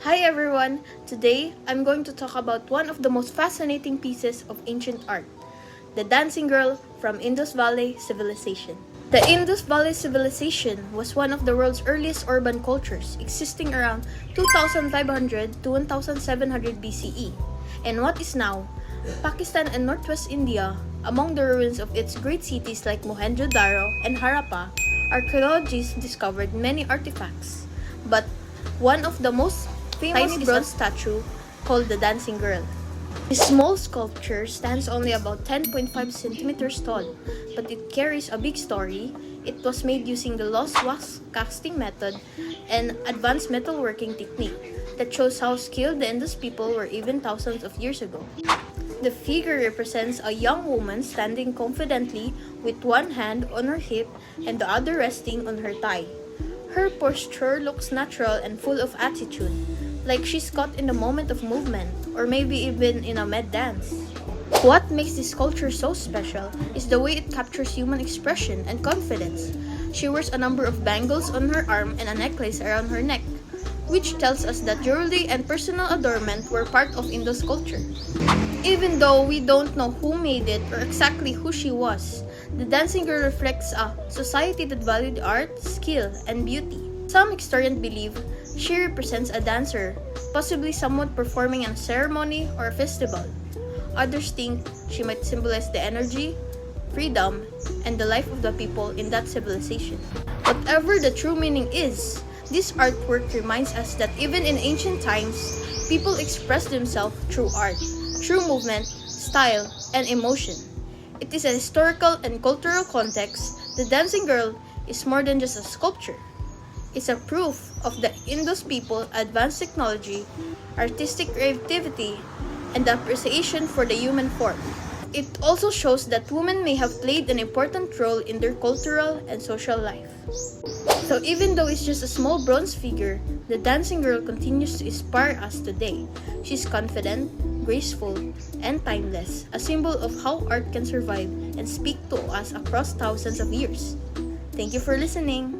Hi everyone! Today, I'm going to talk about one of the most fascinating pieces of ancient art, the dancing girl from Indus Valley Civilization. The Indus Valley Civilization was one of the world's earliest urban cultures, existing around 2500 to 1700 BCE, and what is now Pakistan and northwest India. Among the ruins of its great cities like Mohenjo-daro and Harappa, archaeologists discovered many artifacts, but one of the most famous is a statue called the Dancing Girl. This small sculpture stands only about 10.5 centimeters tall, but it carries a big story. It was made using the lost wax casting method and advanced metalworking technique that shows how skilled the Indus people were even thousands of years ago. The figure represents a young woman standing confidently with one hand on her hip and the other resting on her thigh. Her posture looks natural and full of attitude, like she's caught in the moment of movement, or maybe even in a mad dance. What makes this sculpture so special is the way it captures human expression and confidence. She wears a number of bangles on her arm and a necklace around her neck, which tells us that jewelry and personal adornment were part of Indus culture. Even though we don't know who made it or exactly who she was, the dancing girl reflects a society that valued art, skill, and beauty. Some historians believe she represents a dancer, possibly someone performing in a ceremony or a festival. Others think she might symbolize the energy, freedom, and the life of the people in that civilization. Whatever the true meaning is, this artwork reminds us that even in ancient times, people expressed themselves through art, through movement, style, and emotion. It is a historical and cultural context. The Dancing Girl is more than just a sculpture. It's a proof of the Indus people's advanced technology, artistic creativity, and the appreciation for the human form. It also shows that women may have played an important role in their cultural and social life. So even though it's just a small bronze figure, the Dancing Girl continues to inspire us today. She's confident, graceful, and timeless, a symbol of how art can survive and speak to us across thousands of years. Thank you for listening.